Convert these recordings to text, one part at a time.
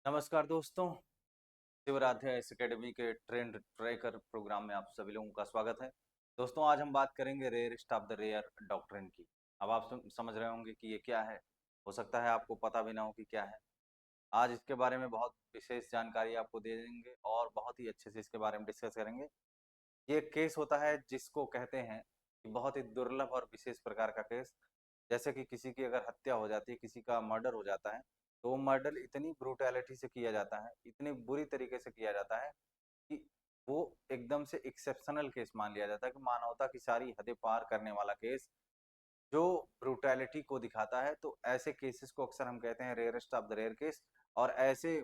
नमस्कार दोस्तों। शिवराध्याय इस एकेडमी के ट्रेंड ट्रैकर प्रोग्राम में आप सभी लोगों का स्वागत है। दोस्तों, आज हम बात करेंगे rarest of the rare doctrine की। अब आप समझ रहे होंगे कि ये क्या है। हो सकता है आपको पता भी ना हो कि क्या है। आज इसके बारे में बहुत विशेष जानकारी आपको दे देंगे और बहुत ही अच्छे से इसके बारे में डिस्कस करेंगे। ये एक केस होता है जिसको कहते हैं कि बहुत ही दुर्लभ और विशेष प्रकार का केस। जैसे कि किसी की अगर हत्या हो जाती है, किसी का मर्डर हो जाता है, तो वो मर्डर इतनी ब्रूटैलिटी से किया जाता है, इतनी बुरी तरीके से किया जाता है कि वो एकदम से एक्सेप्शनल केस मान लिया जाता है, कि मानवता की सारी हदें पार करने वाला केस जो ब्रूटैलिटी को दिखाता है। तो ऐसे केसेस को अक्सर हम कहते हैं rarest of the rare case. और ऐसे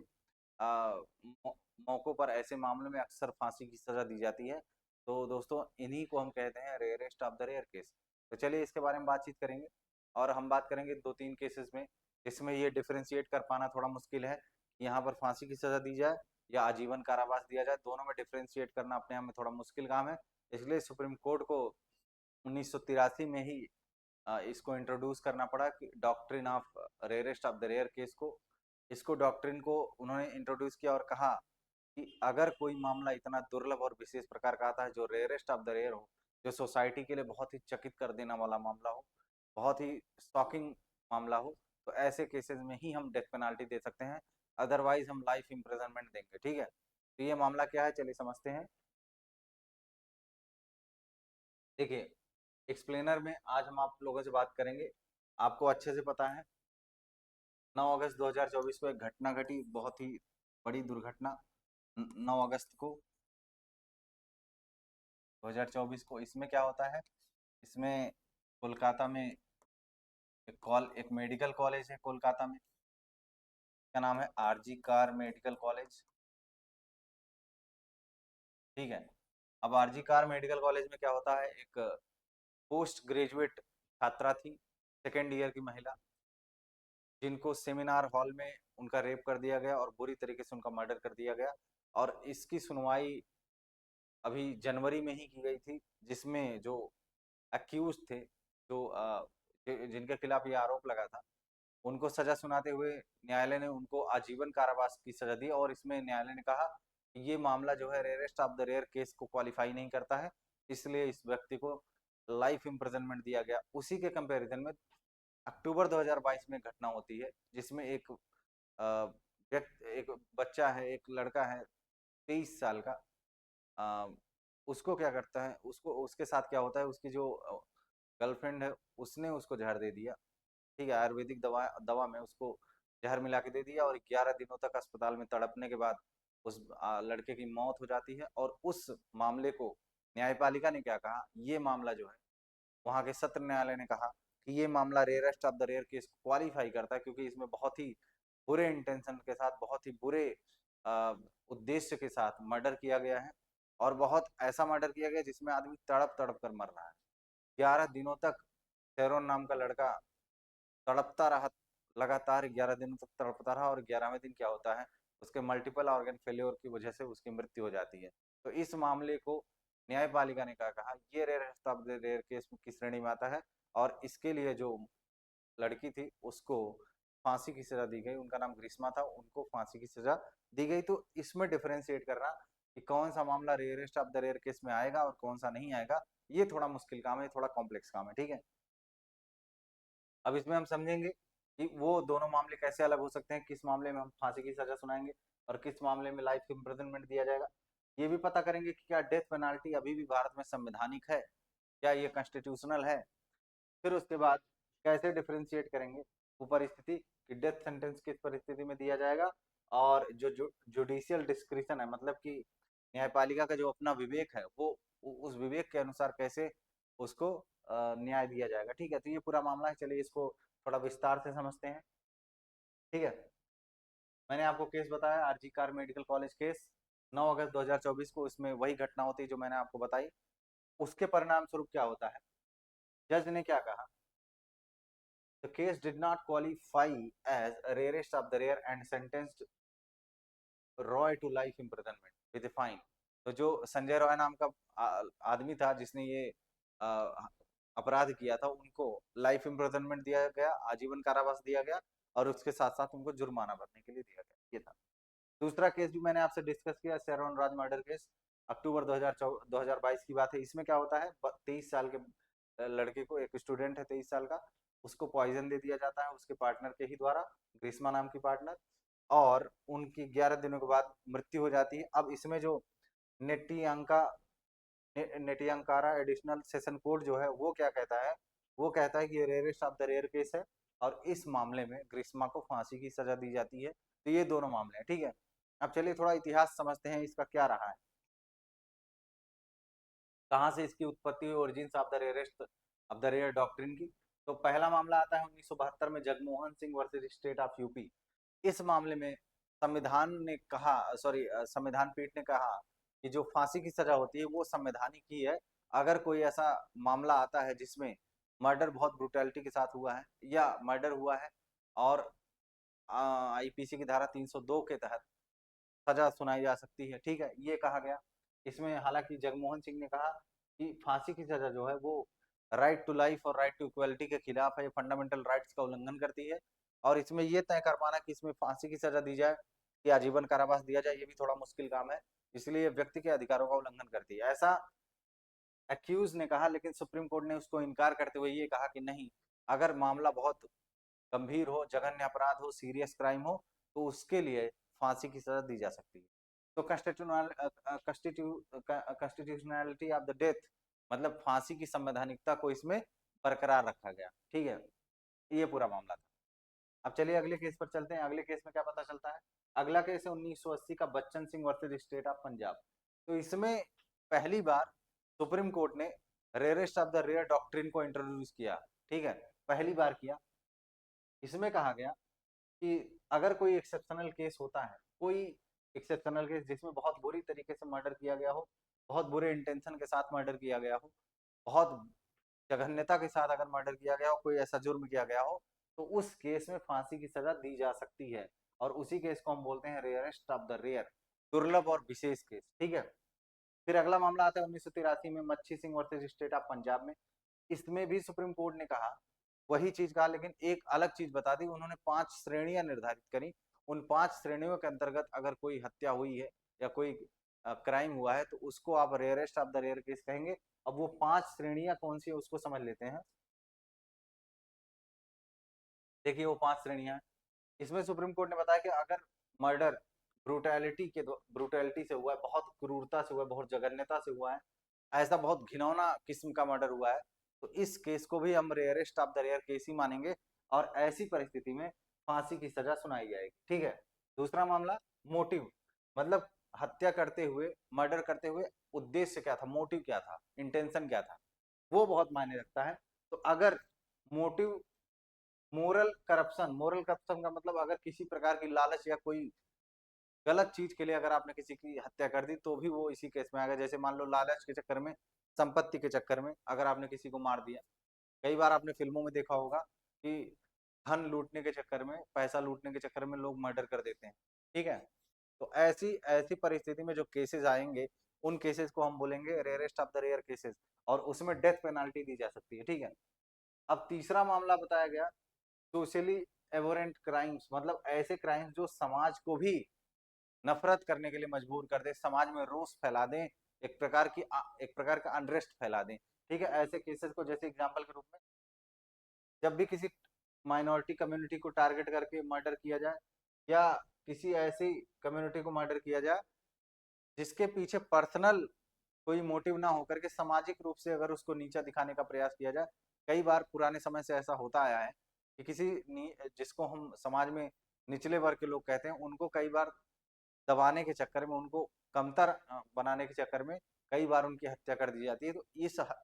मौकों पर, ऐसे मामलों में अक्सर फांसी की सजा दी जाती है। तो दोस्तों, इन्हीं को हम कहते हैं rarest of the rare case. तो चलिए इसके बारे में बातचीत करेंगे। और हम बात करेंगे दो तीन केसेस में, इसमें ये डिफरेंशिएट कर पाना थोड़ा मुश्किल है। यहाँ पर फांसी की सजा दी जाए या आजीवन कारावास दिया जाए, दोनों में डिफरेंशिएट करना अपने आप में थोड़ा मुश्किल काम है। इसलिए सुप्रीम कोर्ट को 1983 में ही इसको इंट्रोड्यूस करना पड़ा कि doctrine of rarest of the rare case को, इसको डॉक्ट्रिन को उन्होंने इंट्रोड्यूस किया और कहा कि अगर कोई मामला इतना दुर्लभ और विशेष प्रकार का आता है जो रेयरेस्ट ऑफ द रेयर हो, जो सोसाइटी के लिए बहुत ही चकित कर देने वाला मामला हो, बहुत ही शॉकिंग मामला हो, तो ऐसे केसेस में ही हम डेथ पेनाल्टी दे सकते हैं। अदरवाइज हम लाइफ इम्प्रिजनमेंट देंगे। ठीक है, तो ये मामला क्या है, चलिए समझते हैं। देखिए, एक्सप्लेनर में आज हम आप लोगों से बात करेंगे। आपको अच्छे से पता है 9 अगस्त 2024 को एक घटना घटी, बहुत ही बड़ी दुर्घटना। 9 अगस्त को 2024 को इसमें क्या होता है, इसमें कोलकाता में एक मेडिकल कॉलेज है कोलकाता में। का नाम है आरजी कार मेडिकल कॉलेज। ठीक है। अब आरजी कार मेडिकल कॉलेज में क्या होता है, एक पोस्ट ग्रेजुएट छात्रा थी, सेकेंड ईयर की महिला, जिनको सेमिनार हॉल में उनका रेप कर दिया गया और बुरी तरीके से उनका मर्डर कर दिया गया। और इसकी सुनवाई अभी जनवरी में ही की गई थी, जिसमें जो अक्यूज थे, जो जिनके खिलाफ ये आरोप लगा था, उनको सजा सुनाते हुए न्यायालय ने उनको आजीवन कारावास की सजा दी। और इसमें न्यायालय ने कहा कि ये मामला जो है rarest of the rare case को क्वालिफाई नहीं करता है, इसलिए इस व्यक्ति को लाइफ इम्प्रिजनमेंट दिया गया। उसी के कंपैरिजन में अक्टूबर 2022 में घटना होती है, जिसमें एक बच्चा है, एक लड़का है 23 साल का। अ, उसको क्या करता है, उसको उसके साथ क्या होता है, उसकी जो गर्लफ्रेंड है उसने उसको जहर दे दिया। ठीक है, आयुर्वेदिक दवा दवा में उसको जहर मिला के दे दिया और 11 दिनों तक अस्पताल में तड़पने के बाद उस लड़के की मौत हो जाती है। और उस मामले को न्यायपालिका ने क्या कहा, ये मामला जो है, वहाँ के सत्र न्यायालय ने कहा कि ये मामला rarest of the rare case qualify करता है, क्योंकि इसमें बहुत ही बुरे इंटेंशन के साथ, बहुत ही बुरे अ, उद्देश्य के साथ मर्डर किया गया है। और बहुत ऐसा मर्डर किया गया जिसमें आदमी तड़प तड़प कर मर रहा है। 11 दिनों तक शेरोन नाम का लड़का तड़पता रहा, लगातार 11 दिनों तक तड़पता रहा। और 11वें दिन क्या होता है, उसके मल्टीपल ऑर्गन फेल्योर की वजह से उसकी मृत्यु हो जाती है। तो इस मामले को न्यायपालिका ने क्या कहा, ये रेयर केस की श्रेणी में आता है। और इसके लिए जो लड़की थी उसको फांसी की सजा दी गई, उनका नाम ग्रीष्मा था, उनको फांसी की सजा दी गई। तो इसमें डिफरेंशिएट करना कि कौन सा मामला rarest of the rare case में आएगा और कौन सा नहीं आएगा, ये थोड़ा मुश्किल काम है, थोड़ा कॉम्प्लेक्स काम है। ठीक है, अब इसमें हम समझेंगे कि वो दोनों मामले कैसे अलग हो सकते हैं, किस मामले में हम फांसी की सजा सुनाएंगे और किस मामले में लाइफ इम्प्रिजनमेंट दिया जाएगा। ये भी पता करेंगे कि क्या डेथ पेनाल्टी अभी भी भारत में संवैधानिक है, क्या ये कॉन्स्टिट्यूशनल है। फिर उसके बाद कैसे डिफरेंशिएट करेंगे वो परिस्थिति कि डेथ सेंटेंस किस परिस्थिति में दिया जाएगा, और जो जुडिशियल डिस्क्रिशन है, मतलब कि न्यायपालिका का जो अपना विवेक है, वो उस विवेक के अनुसार कैसे उसको न्याय दिया जाएगा। ठीक है, तो ये पूरा मामला है, चलिए इसको थोड़ा विस्तार से समझते हैं। ठीक है, मैंने आपको केस बताया RG Kar medical college case, 9 अगस्त 2024 को इसमें वही घटना होती है जो मैंने आपको बताई। उसके परिणाम स्वरूप क्या होता है, जज ने क्या कहा, the case did not qualify as rarest of the rare and sentenced Roy to life imprisonment with a fine. तो जो संजय रॉय नाम का आदमी था जिसने ये आ, अपराध किया था, उनको लाइफ इम्प्रिजनमेंट दिया गया, आजीवन कारावास दिया गया, और उसके साथ साथ उनको जुर्माना भरने के लिए दिया गया। ये था। दूसरा केस भी मैंने आपसे डिस्कस किया, शेरॉन राज मर्डर केस, अक्टूबर 2022 की बात है। इसमें क्या होता है, 23 साल के लड़के को, एक स्टूडेंट है 23 साल का, उसको पॉइजन दे दिया जाता है उसके पार्टनर के ही द्वारा, ग्रीष्मा नाम की पार्टनर, और उनकी 11 दिनों के बाद मृत्यु हो जाती है। अब इसमें जो नेटियांका नेटियांकारा एडिशनल सेशन कोड जो है वो क्या कहता है, वो कहता है कि ये rarest of the rare case है, और इस मामले में ग्रीष्मा को फांसी की सजा दी जाती है। तो ये दोनों मामले हैं, ठीक है। अब चलिए थोड़ा इतिहास समझते हैं इसका क्या रहा है, कहाँ से इसकी उत्पत्ति हुई, origins of the rarest of the rare doctrine की। तो पहला मामला आता है 1972 में, Jagmohan Singh versus state of UP. इस मामले में संविधान ने कहा, सॉरी, संविधान पीठ ने कहा कि जो फांसी की सजा होती है वो संवैधानिक ही है। अगर कोई ऐसा मामला आता है जिसमें मर्डर बहुत ब्रुटैलिटी के साथ हुआ है, या मर्डर हुआ है और आईपीसी की धारा 302 के तहत सजा सुनाई जा सकती है, ठीक है, ये कहा गया। इसमें हालांकि जगमोहन सिंह ने कहा कि फांसी की सजा जो है वो राइट टू लाइफ और राइट टू इक्वलिटी के खिलाफ है, ये फंडामेंटल राइट्स का उल्लंघन करती है। और इसमें ये तय कर पाना कि इसमें फांसी की सजा दी जाए या आजीवन कारावास दिया जाए, ये भी थोड़ा मुश्किल काम है, इसलिए ये व्यक्ति के अधिकारों का उल्लंघन करती है, ऐसा एक्यूज ने कहा। लेकिन सुप्रीम कोर्ट ने उसको इनकार करते हुए ये कहा कि नहीं, अगर मामला बहुत गंभीर हो, जघन्य अपराध हो, सीरियस क्राइम हो, तो उसके लिए फांसी की सजा दी जा सकती है। तो कॉन्स्टिट्यूशनैलिटी ऑफ द डेथ, मतलब फांसी की संवैधानिकता को इसमें बरकरार रखा गया, ठीक है, ये पूरा मामला था। अब चलिए अगले केस पर चलते हैं। अगले केस में क्या पता चलता है, अगला केस है 1980 का, Bachan Singh versus state of Punjab. तो इसमें पहली बार सुप्रीम कोर्ट ने rarest of the rare doctrine को इंट्रोड्यूस किया, ठीक है, पहली बार किया। इसमें कहा गया कि अगर कोई एक्सेप्शनल केस होता है, कोई एक्सेप्शनल केस जिसमें बहुत बुरी तरीके से मर्डर किया गया हो, बहुत बुरे इंटेंशन के साथ मर्डर किया गया हो, बहुत जघन्यता के साथ अगर मर्डर किया गया हो, कोई ऐसा जुर्म किया गया हो, तो उस केस में फांसी की सजा दी जा सकती है, और उसी केस को हम बोलते हैं रेयरेस्ट ऑफ द रेयर, दुर्लभ और विशेष केस, ठीक है। फिर अगला मामला आता है 1983 में, मच्छी Singh versus state of Punjab में। इसमें भी सुप्रीम कोर्ट ने कहा, वही चीज कहा, लेकिन एक अलग चीज बता दी उन्होंने, 5 श्रेणियां निर्धारित करी। उन 5 श्रेणियों के अंतर्गत अगर कोई हत्या हुई है या कोई क्राइम हुआ है तो उसको आप rarest of the rare case कहेंगे। अब वो 5 श्रेणियां कौन सी है उसको समझ लेते हैं। देखिए वो 5 श्रेणियां हैं। इसमें सुप्रीम कोर्ट ने बताया कि अगर मर्डर ब्रूटैलिटी से हुआ है, बहुत क्रूरता से हुआ है, बहुत जघन्यता से हुआ है, ऐसा बहुत घिनौना किस्म का मर्डर हुआ है, तो इस केस को भी हम rarest of the rare case ही मानेंगे, और ऐसी परिस्थिति में फांसी की सजा सुनाई जाएगी, ठीक है। दूसरा मामला, मोटिव, मतलब हत्या करते हुए, मर्डर करते हुए उद्देश्य क्या था, मोटिव क्या था, इंटेंशन क्या था, वो बहुत मायने रखता है। तो अगर मोटिव, मोरल करप्शन का मतलब अगर किसी प्रकार की लालच या कोई गलत चीज के लिए अगर आपने किसी की हत्या कर दी तो भी वो इसी केस में आएगा। जैसे मान लो लालच के चक्कर में, संपत्ति के चक्कर में अगर आपने किसी को मार दिया, कई बार आपने फिल्मों में देखा होगा कि धन लूटने के चक्कर में, पैसा लूटने के चक्कर में लोग मर्डर कर देते हैं, ठीक है। तो ऐसी ऐसी परिस्थिति में जो केसेस आएंगे, उन केसेस को हम बोलेंगे rarest of the rare cases, और उसमें डेथ पेनाल्टी दी जा सकती है, ठीक है। अब तीसरा मामला बताया गया, सोशली एवोरेंट क्राइम्स, मतलब ऐसे क्राइम्स जो समाज को भी नफरत करने के लिए मजबूर कर दे, समाज में रोष फैला दें, एक प्रकार का अनरेस्ट फैला दें, ठीक है। ऐसे केसेस को जैसे एग्जांपल के रूप में, जब भी किसी माइनॉरिटी कम्युनिटी को टारगेट करके मर्डर किया जाए, या किसी ऐसी कम्युनिटी को मर्डर किया जाए जिसके पीछे पर्सनल कोई मोटिव ना होकर के सामाजिक रूप से अगर उसको नीचा दिखाने का प्रयास किया जाए। कई बार पुराने समय से ऐसा होता आया है कि जिसको हम समाज में निचले वर्ग के लोग कहते हैं, उनको कई बार दबाने के चक्कर में, उनको कमतर बनाने के चक्कर में कई बार उनकी हत्या कर दी जाती है। तो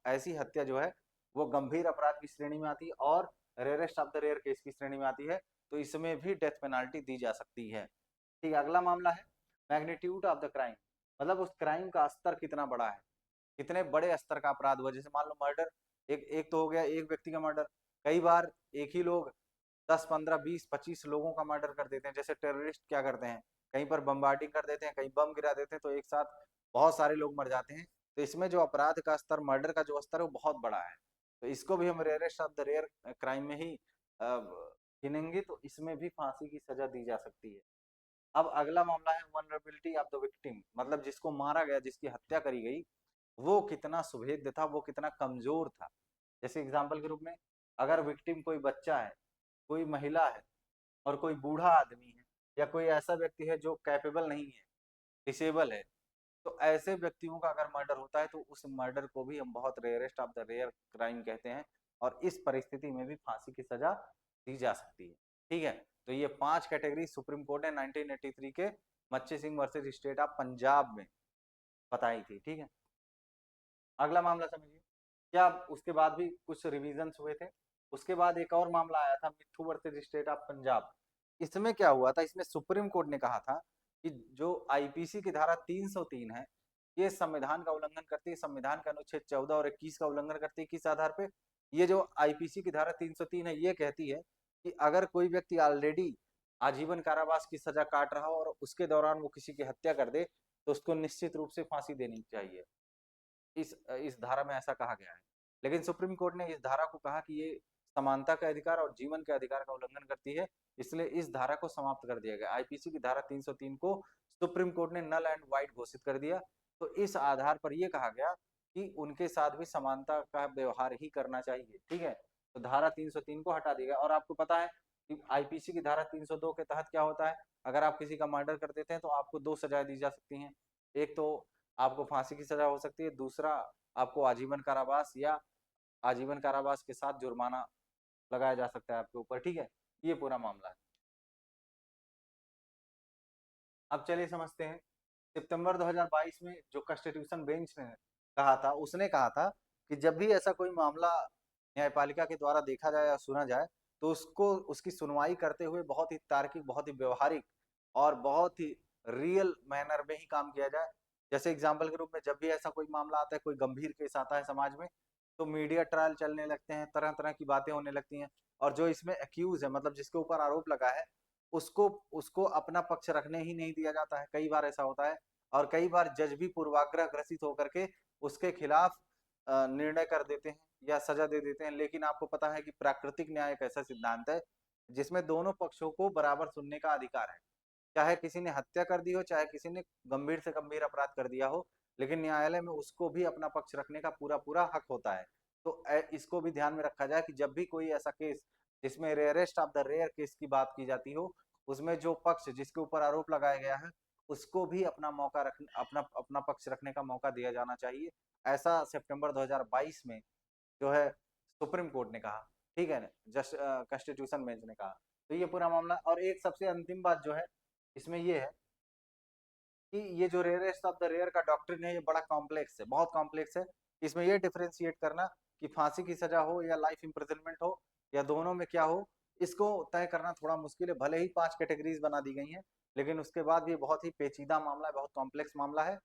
ऐसी हत्या जो है वो गंभीर अपराध की श्रेणी में आती है और rarest of the rare case की श्रेणी में आती है, तो इसमें भी डेथ पेनाल्टी दी जा सकती है, ठीक है। अगला मामला है मैग्नीट्यूड ऑफ द क्राइम, मतलब उस क्राइम का स्तर कितना बड़ा है, कितने बड़े स्तर का अपराध हुआ। जैसे मान लो मर्डर, एक एक तो हो गया एक व्यक्ति का मर्डर, कई बार एक ही लोग 10, 15, 20, 25 लोगों का मर्डर कर देते हैं। जैसे टेररिस्ट क्या करते हैं, कहीं पर बम्बार्डिंग कर देते हैं, कहीं बम गिरा देते हैं, तो एक साथ बहुत सारे लोग मर जाते हैं। तो इसमें जो अपराध का स्तर, मर्डर का जो स्तर है वो बहुत बड़ा है, तो इसको भी हम rarest of the rare crime में ही गिनेंगे, तो इसमें भी फांसी की सजा दी जा सकती है। अब अगला मामला है वनरेबिलिटी ऑफ द विक्टिम, मतलब जिसको मारा गया, जिसकी हत्या करी गई, वो कितना सुभेद्य था, वो कितना कमजोर था। जैसे एग्जाम्पल के रूप में, अगर विक्टिम कोई बच्चा है, कोई महिला है, और कोई बूढ़ा आदमी है, या कोई ऐसा व्यक्ति है जो कैपेबल नहीं है, डिसेबल है, तो ऐसे व्यक्तियों का अगर मर्डर होता है तो उस मर्डर को भी हम बहुत rarest of the rare crime कहते हैं, और इस परिस्थिति में भी फांसी की सजा दी जा सकती है। ठीक है, तो ये 5 कैटेगरी सुप्रीम कोर्ट ने 1983 के मच्छी Singh versus state of Punjab में बताई थी। ठीक है, अगला मामला समझिए। क्या उसके बाद भी कुछ रिविजन्स हुए थे? उसके बाद एक और मामला आया था, मिट्ठू वर्सेस स्टेट ऑफ पंजाब। इसमें क्या हुआ था, इसमें सुप्रीम कोर्ट ने कहा था कि जो आईपीसी की धारा 303 है, ये संविधान का उल्लंघन करती है, संविधान का अनुच्छेद 14 और 21 का उल्लंघन करती है। किस आधार पे? ये जो आईपीसी की धारा 303 है, ये कहती है कि अगर कोई व्यक्ति ऑलरेडी आजीवन कारावास की सजा काट रहा हो और उसके दौरान वो किसी की हत्या कर दे, तो उसको निश्चित रूप से फांसी देनी चाहिए। इस धारा में ऐसा कहा गया है। लेकिन सुप्रीम कोर्ट ने इस धारा को कहा कि ये समानता के अधिकार और जीवन के अधिकार का उल्लंघन करती है, इसलिए इस धारा को समाप्त कर दिया गया। आईपीसी की धारा 303 को सुप्रीम कोर्ट ने नल एंड वाइड घोषित कर दिया। तो इस आधार पर यह कहा गया कि उनके साथ भी समानता का व्यवहार ही करना चाहिए। ठीक है, तो धारा 303 को हटा दिया गया। और आपको पता है कि आईपीसी की धारा 302 के तहत क्या होता है, अगर आप किसी का मर्डर कर देते हैं तो आपको 2 सजाएं दी जा सकती हैं। एक तो आपको फांसी की सजा हो सकती है, दूसरा आपको आजीवन कारावास या आजीवन कारावास के साथ जुर्माना लगाया जा सकता है आपके ऊपर। ठीक है, ये पूरा मामला है। अब चलिए समझते हैं। सितंबर 2022 में जो कॉन्स्टिट्यूशन बेंच ने कहा था, उसने कहा था कि जब भी ऐसा कोई मामला न्यायपालिका के द्वारा देखा जाए या सुना जाए, तो उसको उसकी सुनवाई करते हुए बहुत ही तार्किक, बहुत ही व्यवहारिक और बहुत ही रियल मैनर में ही काम किया जाए। जैसे एग्जाम्पल के रूप में, जब भी ऐसा कोई मामला आता है, कोई गंभीर केस आता है समाज में, तो मीडिया ट्रायल चलने लगते हैं, तरह तरह की बातें होने लगती हैं, और जो इसमें एक्यूज है, मतलब जिसके ऊपर आरोप लगा है, उसको उसको अपना पक्ष रखने ही नहीं दिया जाता है। कई बार ऐसा होता है, और कई बार जज भी पूर्वाग्रह ग्रसित होकर के उसके खिलाफ निर्णय कर देते हैं या सजा दे देते हैं। लेकिन आपको पता है कि प्राकृतिक न्याय एक ऐसा सिद्धांत है जिसमें दोनों पक्षों को बराबर सुनने का अधिकार है। चाहे किसी ने हत्या कर दी हो, चाहे किसी ने गंभीर से गंभीर अपराध कर दिया हो, लेकिन न्यायालय में उसको भी अपना पक्ष रखने का पूरा पूरा हक होता है। तो इसको भी ध्यान में रखा जाए कि जब भी कोई ऐसा केस जिसमें rarest of the rare case की बात की जाती हो, उसमें जो पक्ष जिसके ऊपर आरोप लगाया गया है, उसको भी अपना मौका रख अपना अपना पक्ष रखने का मौका दिया जाना चाहिए। ऐसा सितंबर 2022 में जो है सुप्रीम कोर्ट ने कहा। ठीक है ना, जस्ट कॉन्स्टिट्यूशन बेंच ने कहा। तो ये पूरा मामला। और एक सबसे अंतिम बात जो है इसमें ये है कि ये जो रेयरेस्ट ऑफ द रेयर का डॉक्ट्रिन है, ये बड़ा कॉम्प्लेक्स है, बहुत कॉम्प्लेक्स है। इसमें ये डिफरेंशिएट करना कि फांसी की सजा हो या लाइफ इम्प्रिजनमेंट हो या दोनों में क्या हो, इसको तय करना थोड़ा मुश्किल है। भले ही 5 कैटेगरीज बना दी गई हैं, लेकिन उसके बाद भी बहुत ही पेचीदा मामला है, बहुत कॉम्प्लेक्स मामला है।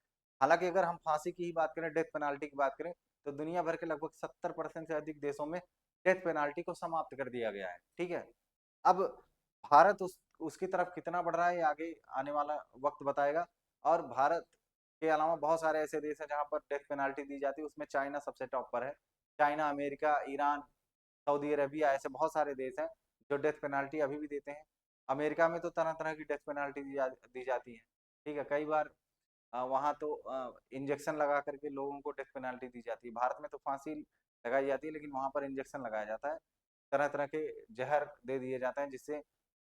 हालांकि अगर हम फांसी की ही बात करें, डेथ पेनाल्टी की बात करें, तो दुनिया भर के लगभग 70% से अधिक देशों में डेथ पेनाल्टी को समाप्त कर दिया गया है। ठीक है, अब भारत उसकी तरफ कितना बढ़ रहा है, आगे आने वाला वक्त बताएगा। और भारत के अलावा बहुत सारे ऐसे देश हैं जहां पर डेथ पेनाल्टी दी जाती है, उसमें चाइना सबसे टॉप पर है। China, America, Iran, Saudi Arabia, ऐसे बहुत सारे देश हैं जो डेथ पेनाल्टी अभी भी देते हैं। अमेरिका में तो तरह तरह की डेथ पेनाल्टी दी जाती है। ठीक है, कई बार वहां तो इंजेक्शन लगा करके लोगों को डेथ पेनाल्टी दी जाती है। भारत में तो फांसी लगाई जाती है, लेकिन वहां पर इंजेक्शन लगाया जाता है, तरह तरह के जहर दे दिए जाते हैं, जिससे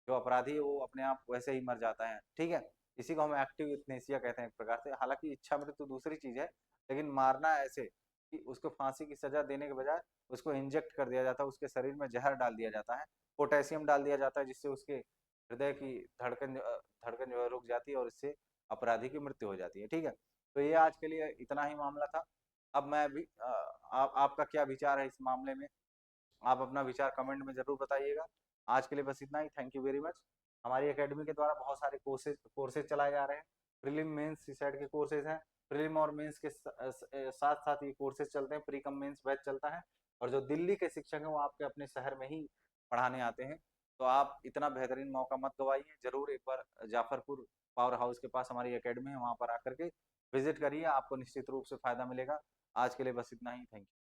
जो अपराधी है वो अपने आप वैसे ही मर जाता है। ठीक है, इसी को हम एक्टिव यूथनेसिया कहते हैं एक प्रकार से। हालांकि इच्छा मृत्यु तो दूसरी चीज है, लेकिन मारना ऐसे कि उसको फांसी की सजा देने के बजाय उसको इंजेक्ट कर दिया जाता है, उसके शरीर में जहर डाल दिया जाता है, पोटेशियम डाल दिया जाता है, जिससे उसके हृदय की धड़कन जो है रुक जाती है, और इससे अपराधी की मृत्यु हो जाती है। ठीक है, तो ये आज के लिए इतना ही मामला था। अब मैं भी आपका क्या विचार है इस मामले में, आप अपना विचार कमेंट में जरूर बताइएगा। आज के लिए बस इतना ही। Thank you very much. हमारी एकेडमी के द्वारा बहुत सारे कोर्सेज चलाए जा रहे हैं। प्रीलिम मेंस सीसैट के कोर्सेज हैं, प्रीलिम और मेंस के साथ साथ ये कोर्सेज चलते हैं, प्री कम मेंस बैच चलता है। और जो दिल्ली के शिक्षक हैं वो आपके अपने शहर में ही पढ़ाने आते हैं। तो आप इतना बेहतरीन मौका मत गवाइए, जरूर एक बार जाफरपुर पावर हाउस के पास हमारी एकेडमी है, वहाँ पर आकर के विजिट करिए, आपको निश्चित रूप से फायदा मिलेगा। आज के लिए बस इतना ही। Thank you.